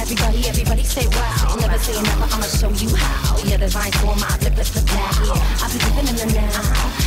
everybody say wow. Never say never, I'ma show you how. You're divine form, I flip, flip, flip, yeah. I be living in the now,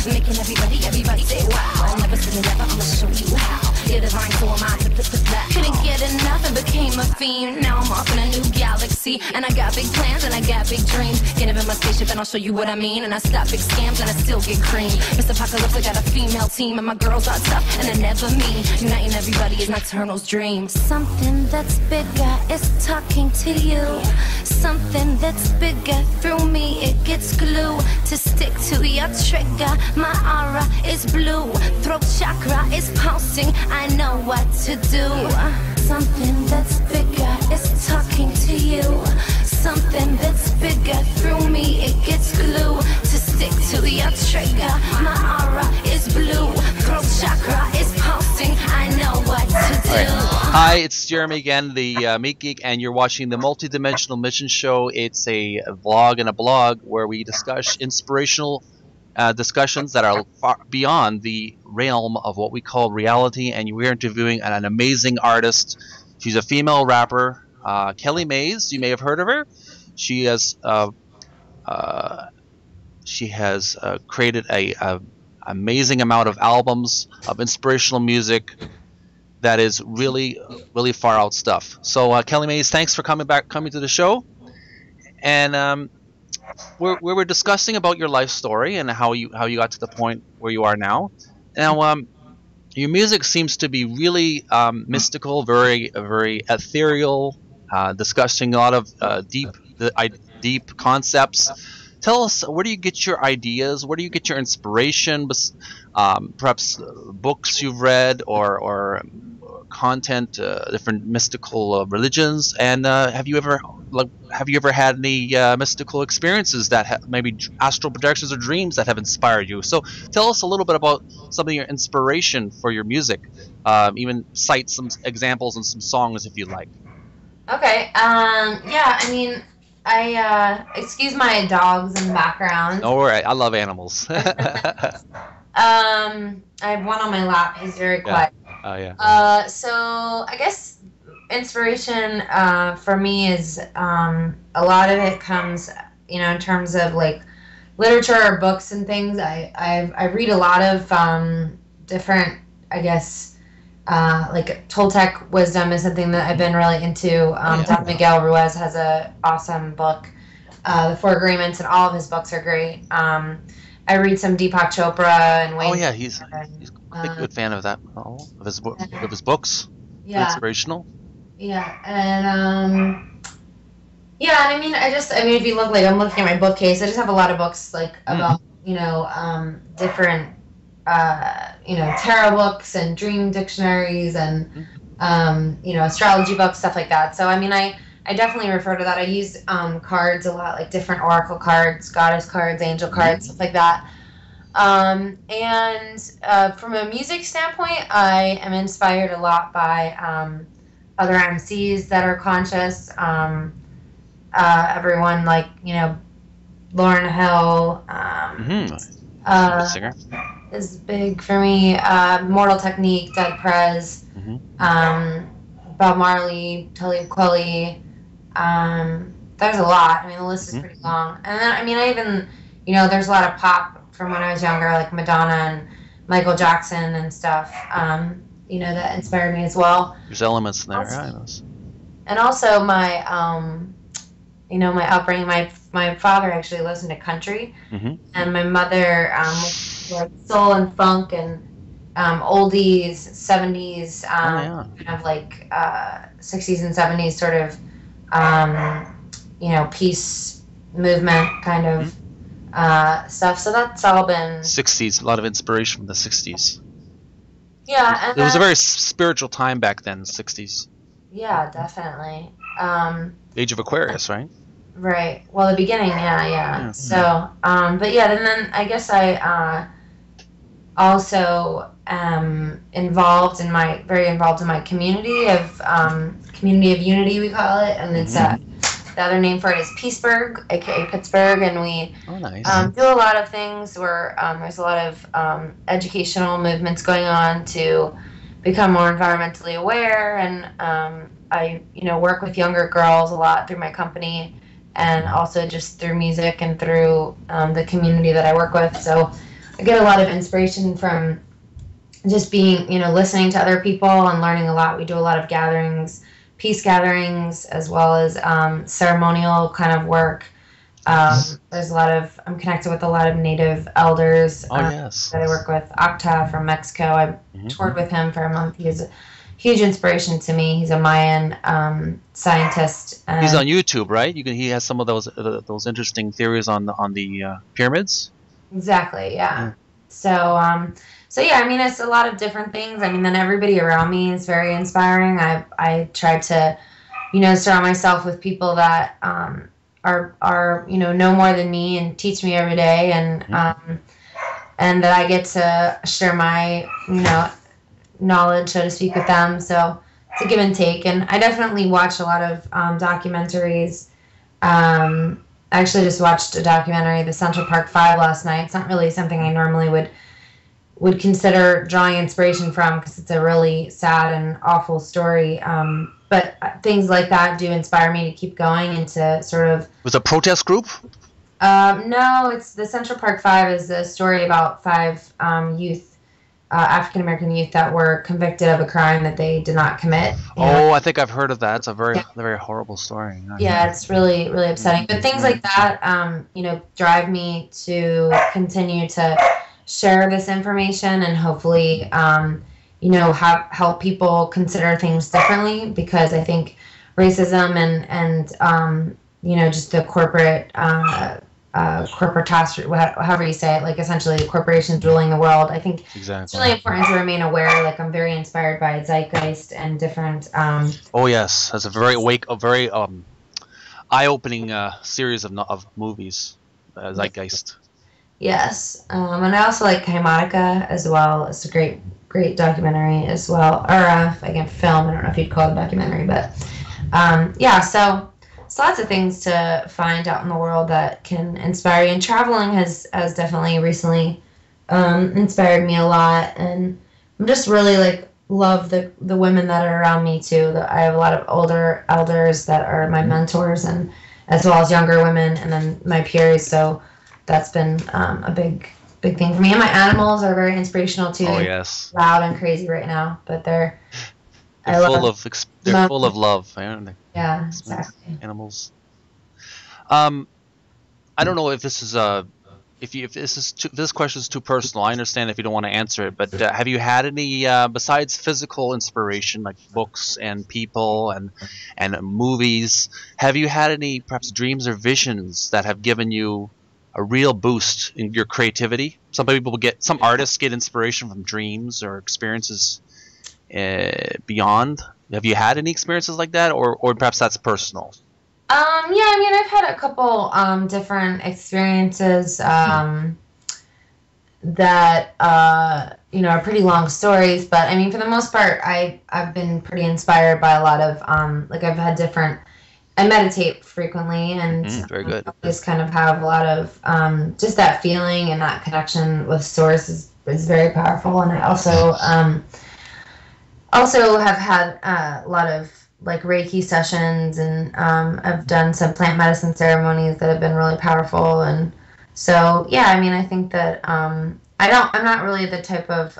making everybody say wow. Never say never, I'ma show you how. You're divine form, I flip, flip, flip, yeah. Couldn't get enough and became a fiend. Now I'm off in a new galaxy, and I got big plans and I got big dreams. Get up in my spaceship and I'll show you what I mean. And I stop big scams and I still get cream. Mr. Apocalypse, I got a female team, and my girls are tough and they're never mean. Uniting everybody is Nocturnal's dream. Something that's bigger is talking to you. Something that's bigger through me, it gets glue to stick to your trigger. My aura is blue, throat chakra is pulsing. I know what to do. Something that's bigger is talking to you. Something that's bigger through me, it gets glue to stick to your trigger. My aura is blue, throat chakra is pulsing. I know what to do. Right. Hi, it's Jeremy again, the Meat Geek, and you're watching the Multidimensional Mission Show. It's a vlog and a blog where we discuss inspirational discussions that are far beyond the realm of what we call reality, and we're interviewing an amazing artist. She's a female rapper, Kellee Maize. You may have heard of her. She has created a amazing amount of albums of inspirational music that is really far out stuff. So Kellee Maize, thanks for coming to the show. And we were discussing about your life story and how you got to the point where you are now. Now, your music seems to be really mystical, very ethereal, discussing a lot of deep concepts. Tell us, where do you get your ideas? Where do you get your inspiration? Perhaps books you've read or content, different mystical religions. And have you ever had any mystical experiences that maybe astral projections or dreams that have inspired you? So tell us a little bit about some of your inspiration for your music. Even cite some examples and some songs if you like. Okay. Yeah. I mean, excuse my dogs in the background. Oh, all right. I love animals. I have one on my lap. He's very quiet. Oh yeah. So I guess inspiration for me is a lot of it comes, in terms of like literature or books and things. I read a lot of different, I guess, like Toltec wisdom is something that I've been really into. Don Miguel Ruiz has a awesome book, The Four Agreements, and all of his books are great. I read some Deepak Chopra and Wayne. Oh yeah, he's a good fan of that. Of his books. Yeah. Inspirational. Yeah, and yeah, I mean, if you look, like, I'm looking at my bookcase, I just have a lot of books like about different tarot books and dream dictionaries and astrology books, stuff like that. So I mean, I definitely refer to that. I use cards a lot, like different oracle cards, goddess cards, angel cards, stuff like that. And from a music standpoint, I am inspired a lot by other MCs that are conscious. Everyone like, Lauryn Hill singer. Is big for me. Mortal Technique, Dead Prez, Bob Marley, Talib Kweli. There's a lot. I mean, the list is pretty long. And then, I mean, I even, there's a lot of pop from when I was younger, like Madonna and Michael Jackson and stuff, that inspired me as well. There's elements in there, And also my, my upbringing, my father actually listened to country, and my mother like soul and funk and oldies, 70s, kind of like 60s and 70s sort of, peace movement kind of stuff. So that's all been 60s. A lot of inspiration from the 60s. Yeah, and it was a very spiritual time back then, the 60s. Yeah, definitely. Age of Aquarius, right? Right. Well, the beginning, yeah. So, but yeah, and then I guess I also am very involved in my community of unity, we call it, and it's the other name for it is Peaceburg, aka Pittsburgh, and we do a lot of things where there's a lot of educational movements going on to become more environmentally aware, and I work with younger girls a lot through my company, and also just through music and through the community that I work with. So I get a lot of inspiration from just being, listening to other people and learning a lot. We do a lot of gatherings, peace gatherings, as well as ceremonial kind of work. There's I'm connected with a lot of native elders that I work with. Octa from Mexico, I toured with him for a month. He is a huge inspiration to me. He's a Mayan scientist. He's on YouTube, right? He has some of those interesting theories on the pyramids. Exactly, yeah. So yeah, I mean, it's a lot of different things. I mean, then everybody around me is very inspiring. I try to, surround myself with people that are know more than me and teach me every day, and that I get to share my knowledge, so to speak, with them. So it's a give and take, and I definitely watch a lot of documentaries. I actually just watched a documentary, the Central Park 5, last night. It's not really something I normally would consider drawing inspiration from, because it's a really sad and awful story. But things like that do inspire me to keep going and to sort of... Was it a protest group? No, it's the Central Park 5 is a story about 5 youth, African-American youth, that were convicted of a crime that they did not commit. I think I've heard of that. It's a very horrible story. Yeah, it's really, really upsetting. But things like that, drive me to continue to share this information and hopefully, help people consider things differently, because I think racism and just the corporate task, however you say it, like essentially the corporations ruling the world. I think it's really important to remain aware. Like, I'm very inspired by Zeitgeist and different. Oh yes, that's a very eye-opening series of movies, Zeitgeist. Yes, and I also like Haimatica as well. It's a great documentary as well, or again, film. I don't know if you'd call it a documentary, but so lots of things to find out in the world that can inspire you. And traveling has definitely recently inspired me a lot, and I'm just really love the women that are around me too. I have a lot of older elders that are my mentors, and as well as younger women, and then my peers. So that's been a big thing for me. And my animals are very inspirational too. Oh yes. Loud and crazy right now, but they're full of love, aren't they? Yeah, exactly. Animals. I don't know if this is if this question is too personal. I understand if you don't want to answer it, but have you had any besides physical inspiration, like books and people and movies? Have you had any perhaps dreams or visions that have given you a real boost in your creativity? Some artists get inspiration from dreams or experiences beyond. Have you had any experiences like that, or perhaps that's personal? Yeah, I mean, I've had a couple different experiences that are pretty long stories, but I mean, for the most part, I've been pretty inspired by a lot of I've had different. I meditate frequently, and very good. I just kind of have a lot of just that feeling, and that connection with Source is very powerful. And I also have had a lot of Reiki sessions, and I've done some plant medicine ceremonies that have been really powerful. And so yeah, I mean, I think that I'm not really the type of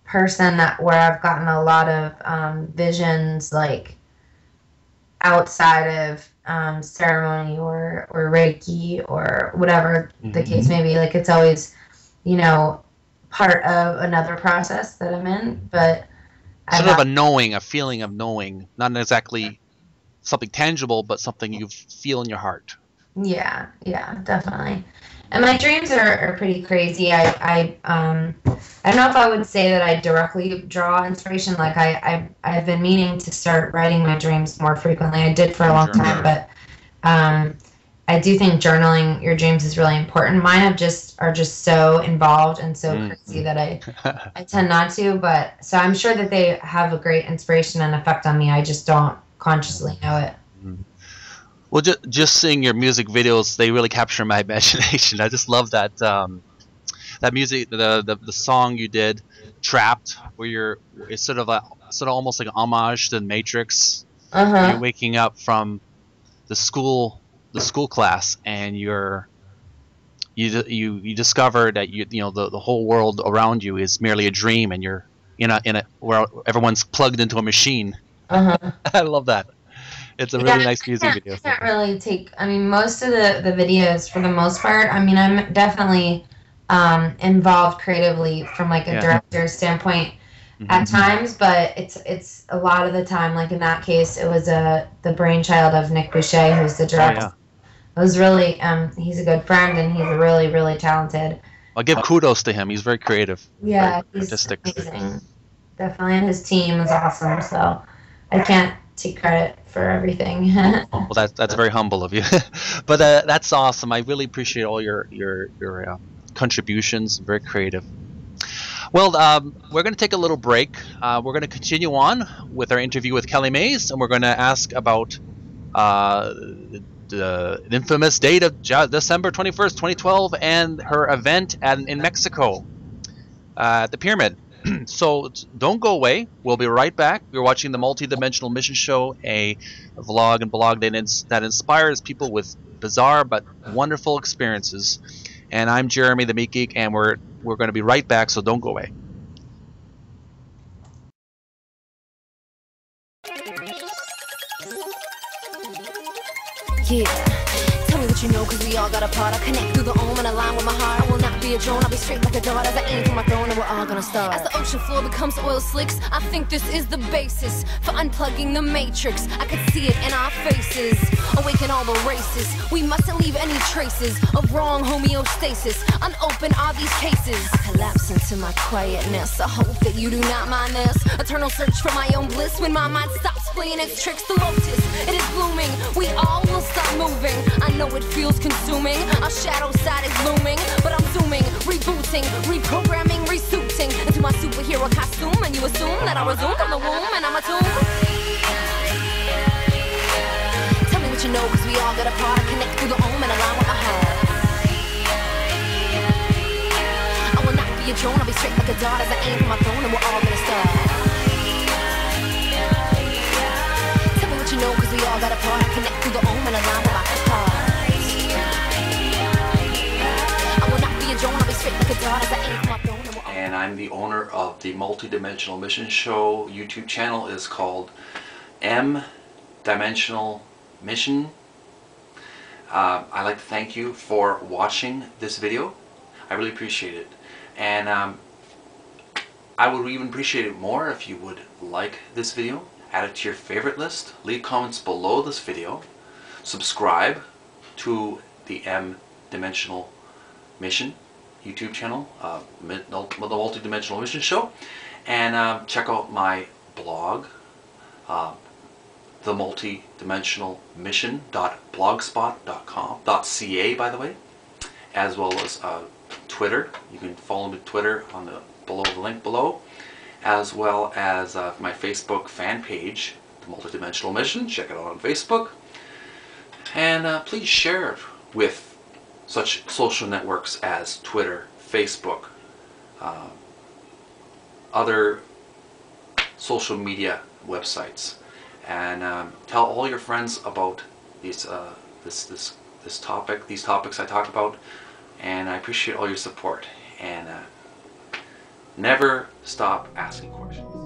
person where I've gotten a lot of visions outside of ceremony or Reiki or whatever the case may be. It's always, part of another process that I'm in, but sort of a feeling of knowing, not exactly something tangible, but something you feel in your heart. Yeah, definitely. And my dreams are pretty crazy. I don't know if I would say that I directly draw inspiration. I've been meaning to start writing my dreams more frequently. I did for a long time, but I do think journaling your dreams is really important. Mine are just so involved and so crazy that I tend not to. But so I'm sure that they have a great inspiration and effect on me. I just don't consciously know it. Well, just seeing your music videos, they really capture my imagination. I just love that music, the song you did, "Trapped," where it's sort of sort of almost like an homage to the Matrix. Uh-huh. You're waking up from the school class, and you discover that you know the whole world around you is merely a dream, and you're in a where everyone's plugged into a machine. Uh-huh. I love that. It's a really nice music video. I can't really take, I mean, most of the videos for the most part, I mean, I'm definitely involved creatively from like a director standpoint at times, but it's a lot of the time, like in that case, it was the brainchild of Nick Boucher, who's the director. It was really, he's a good friend, and he's really, really talented. I'll give kudos to him. He's very creative. Yeah, very he's artistic. amazing. Definitely, and his team is awesome, so I can't take credit for everything. Well, that's very humble of you. But that's awesome. I really appreciate all your contributions. Very creative. Well, we're going to take a little break. We're going to continue on with our interview with Kellee Maize, and we're going to ask about the infamous date of December 21st, 2012, and her event in Mexico at the Pyramid. So don't go away. We'll be right back. You're watching the Multidimensional Mission Show, a vlog and blog that inspires people with bizarre but wonderful experiences. And I'm Jeremy the Meat Geek, and we're going to be right back, so don't go away. Yeah, tell me what you know, cause we all got a part. I connect through the ohm and align with my heart. I will not be a drone, I'll be straight like a dart as I aim for my throne, and we're all gonna start. As the ocean floor becomes oil slicks, I think this is the basis for unplugging the matrix. I could see it in our faces, awaken all the races. We mustn't leave any traces of wrong homeostasis. Unopened are these cases. I collapse into my quietness. I hope that you do not mind this eternal search for my own bliss. When my mind stops playing its tricks, the lotus, it is blooming. We all will stop moving. I know it feels consuming. Our shadow side is looming, but I'm zooming, rebooting, reprogramming, resuiting into my superhero costume, and you assume that I resume from the womb and I'm a tomb. Tell me what you know, cause we all got a part. I connect through the ohm and align with my heart. I will not be a drone, I'll be straight like a dart as I aim for my throne, and we're all gonna start. Tell me what you know, cause we all got a part. I connect through the ohm and align with my heart. And I'm the owner of the Multidimensional Mission Show. YouTube channel is called M-Dimensional Mission. I'd like to thank you for watching this video. I really appreciate it. And I would even appreciate it more if you would like this video, add it to your favorite list, leave comments below this video, subscribe to the M-Dimensional Mission YouTube channel, the Multidimensional Mission Show, and check out my blog, the Multidimensional Mission.blogspot.com.ca, by the way, as well as Twitter. You can follow me on Twitter on the link below, as well as my Facebook fan page, the Multidimensional Mission. Check it out on Facebook, and please share it with such social networks as Twitter, Facebook, other social media websites, and tell all your friends about these these topics I talk about. And I appreciate all your support, and never stop asking questions.